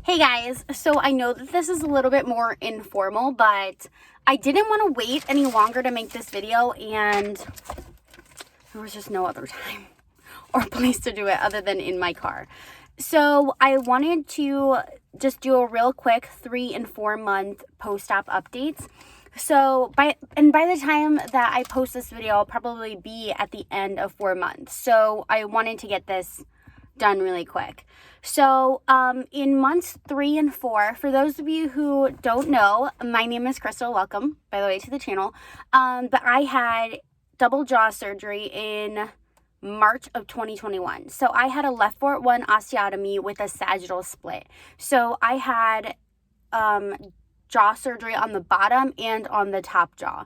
Hey guys, so I know that this is a little bit more informal, but I didn't want to wait any longer to make this video, and there was just no other time or place to do it other than in my car. So I wanted to just do a real quick 3 and 4 month post-op updates. So by the time that I post this video, I'll probably be at the end of 4 months. So I wanted to get this done really quick. So in months 3 and 4, for those of you who don't know, my name is Crystal. Welcome, by the way, to the channel. But I had double jaw surgery in March of 2021. So I had a left fort 1 osteotomy with a sagittal split. So I had jaw surgery on the bottom and on the top jaw.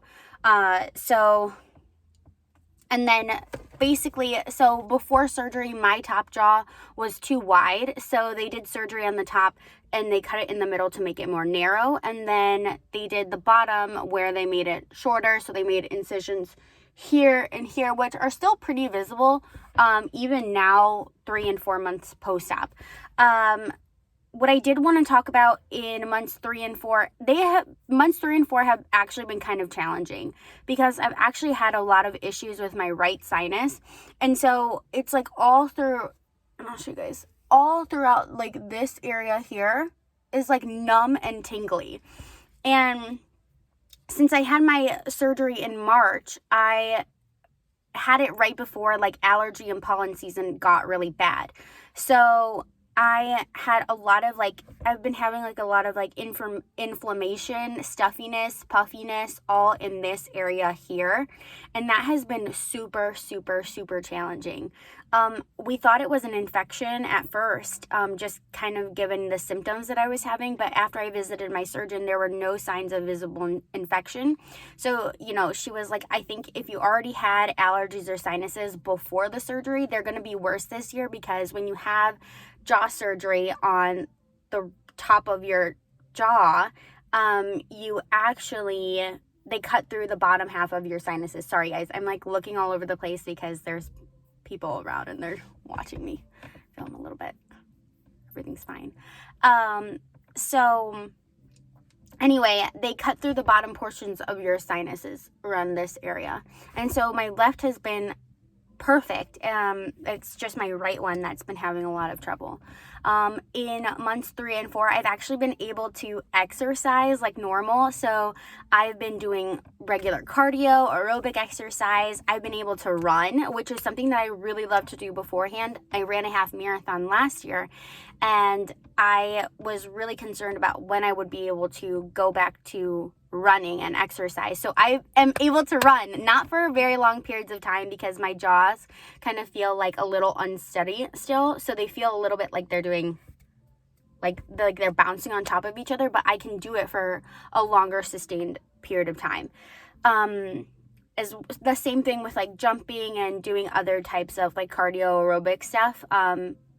And then basically, so before surgery, my top jaw was too wide. So they did surgery on the top and they cut it in the middle to make it more narrow. And then they did the bottom where they made it shorter. So they made incisions here and here, which are still pretty visible, even now, 3 and 4 months post-op. What I did want to talk about in months 3 and 4, months 3 and 4 have actually been kind of challenging because I've actually had a lot of issues with my right sinus. And so it's like all through, and I'll show you guys, all throughout like this area here is like numb and tingly. And since I had my surgery in March, I had it right before like allergy and pollen season got really bad. So I had a lot of I've been having a lot of inflammation, stuffiness, puffiness, all in this area here. And that has been super, super, super challenging. We thought it was an infection at first, just kind of given the symptoms that I was having. But after I visited my surgeon, there were no signs of visible infection. So, she was like, I think if you already had allergies or sinuses before the surgery, they're going to be worse this year because when you have jaw surgery on the top of your jaw, they cut through the bottom half of your sinuses. Sorry guys, I'm looking all over the place because there's people around and they're watching me film a little bit. Everything's fine. So anyway, they cut through the bottom portions of your sinuses around this area. And so my left has been perfect. It's just my right one that's been having a lot of trouble. In months 3 and 4, I've actually been able to exercise like normal. So I've been doing regular cardio, aerobic exercise. I've been able to run, which is something that I really love to do beforehand. I ran a half marathon last year and I was really concerned about when I would be able to go back to running and exercise. So I am able to run, not for very long periods of time because my jaws kind of feel like a little unsteady still. So they feel a little bit like they're doing, they're bouncing on top of each other, but I can do it for a longer sustained period of time. As the same thing with jumping and doing other types of cardio aerobic stuff.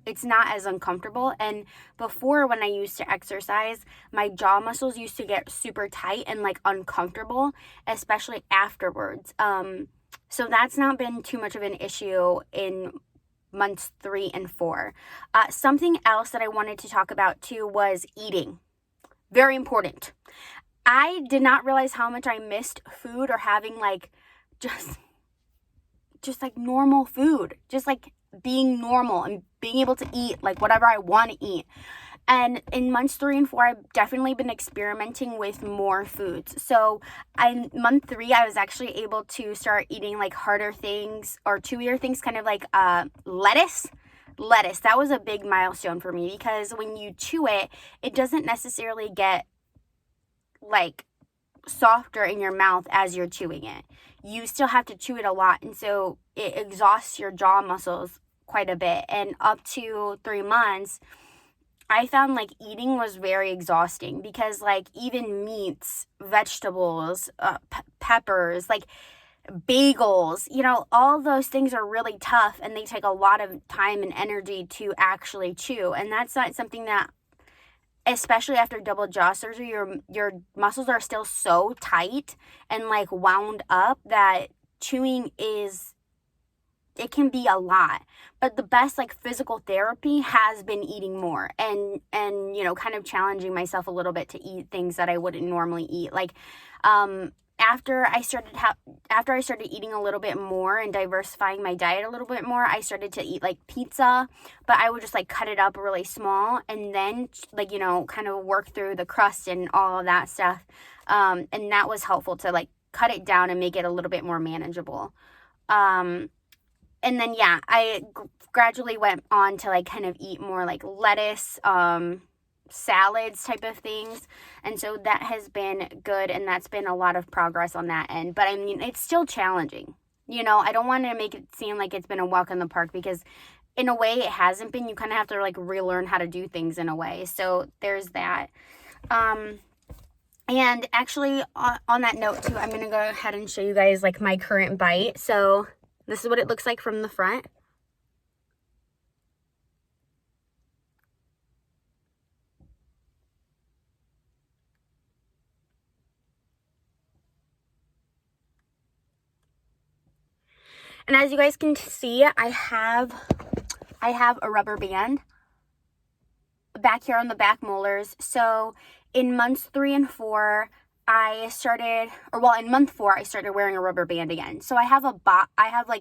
It's not as uncomfortable. And before, when I used to exercise, my jaw muscles used to get super tight and uncomfortable, especially afterwards. So that's not been too much of an issue in months 3 and 4. Something else that I wanted to talk about too was eating. Very important. I did not realize how much I missed food or having just normal food, just being normal and being able to eat whatever I want to eat. And in months 3 and 4, I've definitely been experimenting with more foods. So in month 3, I was actually able to start eating harder things or chewier things, kind of lettuce. That was a big milestone for me because when you chew it, it doesn't necessarily get softer in your mouth as you're chewing it. You still have to chew it a lot, and so it exhausts your jaw muscles quite a bit. And up to 3 months, I found eating was very exhausting because even meats, vegetables, peppers, bagels, all those things are really tough and they take a lot of time and energy to actually chew. And that's not something that, especially after double jaw surgery, your muscles are still so tight and wound up that chewing is it can be a lot. But the best like physical therapy has been eating more and you know, kind of challenging myself a little bit to eat things that I wouldn't normally eat. Like after I started eating a little bit more and diversifying my diet a little bit more, I started to eat like pizza, but I would just like cut it up really small and then like, you know, kind of work through the crust and all of that stuff. And that was helpful to like cut it down and make it a little bit more manageable. And then, yeah, I gradually went on to like kind of eat more like lettuce, salads type of things. And so that has been good. And that's been a lot of progress on that end. But I mean, it's still challenging. You know, I don't want to make it seem like it's been a walk in the park, because in a way it hasn't been. You kind of have to like relearn how to do things in a way. So there's that. And actually on that note too, I'm going to go ahead and show you guys like my current bite. So this is what it looks like from the front. And as you guys can see, I have a rubber band back here on the back molars. So in months 3 and 4, in month 4, I started wearing a rubber band again. So I have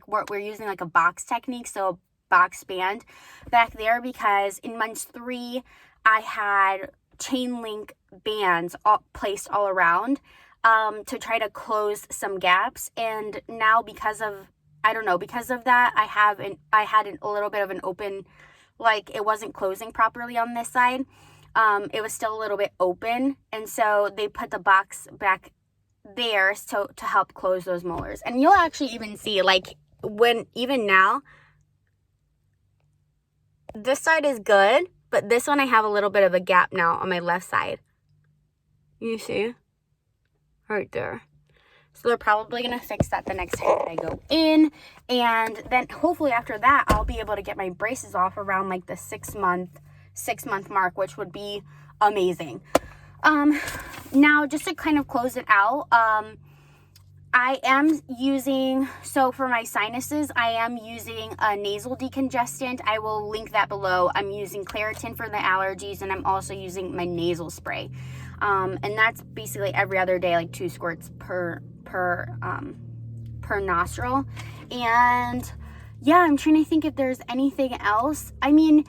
we're using like a box technique, so a box band back there, because in months 3, I had chain link bands placed all around to try to close some gaps. And now because of that, I had a little bit of an open, like it wasn't closing properly on this side. It was still a little bit open, and so they put the box back there to help close those molars. And you'll actually even see, like, even now, this side is good, but this one I have a little bit of a gap now on my left side. You see? Right there. So they're probably going to fix that the next time that I go in. And then hopefully after that, I'll be able to get my braces off around like the 6 month mark, which would be amazing. Now just to kind of close it out, I am using, so for my sinuses, I am using a nasal decongestant. I will link that below. I'm using Claritin for the allergies, and I'm also using my nasal spray. And that's basically every other day, like 2 squirts per nostril. And yeah, I'm trying to think if there's anything else. I mean,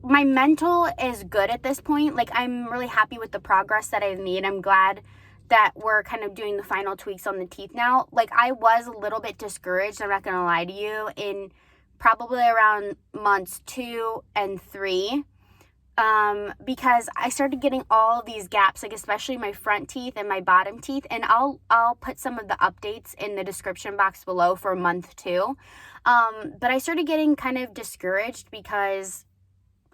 my mental is good at this point. Like, I'm really happy with the progress that I've made. I'm glad that we're kind of doing the final tweaks on the teeth now. Like, I was a little bit discouraged, I'm not gonna lie to you, in probably around months 2 and 3. Because I started getting all of these gaps, like especially my front teeth and my bottom teeth, and I'll put some of the updates in the description box below for month 2. But I started getting kind of discouraged because,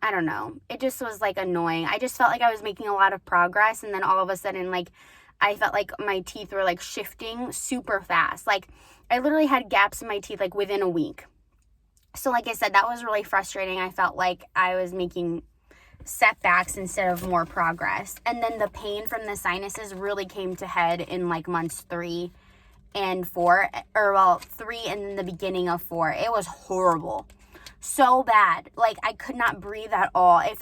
I don't know, it just was like annoying. I just felt like I was making a lot of progress, and then all of a sudden, like, I felt like my teeth were like shifting super fast. Like, I literally had gaps in my teeth like within a week. So like I said, that was really frustrating. I felt like I was making setbacks instead of more progress. And then the pain from the sinuses really came to head in like months 3 and 4, or well, 3 and then the beginning of 4. It was horrible, so bad. Like, I could not breathe at all. It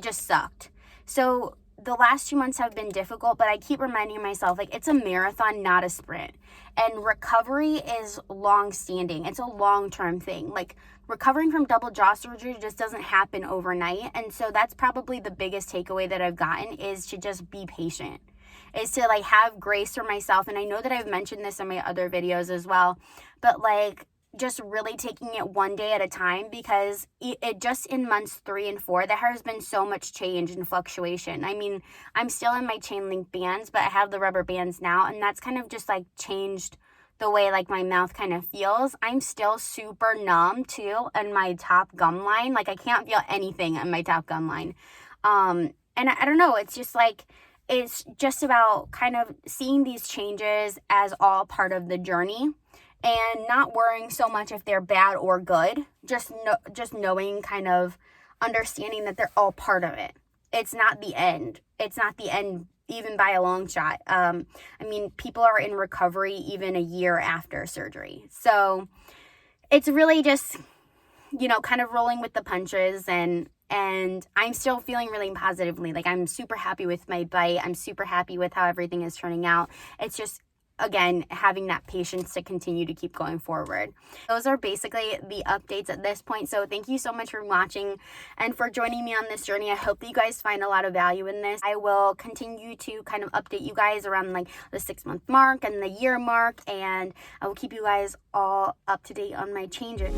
just sucked. So the last 2 months have been difficult, but I keep reminding myself, like, it's a marathon, not a sprint. And recovery is long-standing. It's a long-term thing. Like, recovering from double jaw surgery just doesn't happen overnight. And so that's probably the biggest takeaway that I've gotten, is to just be patient, is to like have grace for myself. And I know that I've mentioned this in my other videos as well, but like, just really taking it one day at a time, because it just in months 3 and 4, there has been so much change and fluctuation. I mean, I'm still in my chain link bands, but I have the rubber bands now, and that's kind of just like changed the way like my mouth kind of feels. I'm still super numb too in my top gum line. Like, I can't feel anything in my top gum line. And I don't know, it's just like, it's just about kind of seeing these changes as all part of the journey, and not worrying so much if they're bad or good. Just knowing, kind of understanding that they're all part of it. It's not the end. It's not the end even by a long shot. I mean, people are in recovery even a year after surgery. So it's really just, you know, kind of rolling with the punches, and I'm still feeling really positively. Like, I'm super happy with my bite. I'm super happy with how everything is turning out. It's just, again, having that patience to continue to keep going forward. Those are basically the updates at this point. So thank you so much for watching and for joining me on this journey. I hope that you guys find a lot of value in this. I will continue to kind of update you guys around like the 6-month mark and the year mark, and I will keep you guys all up to date on my changes.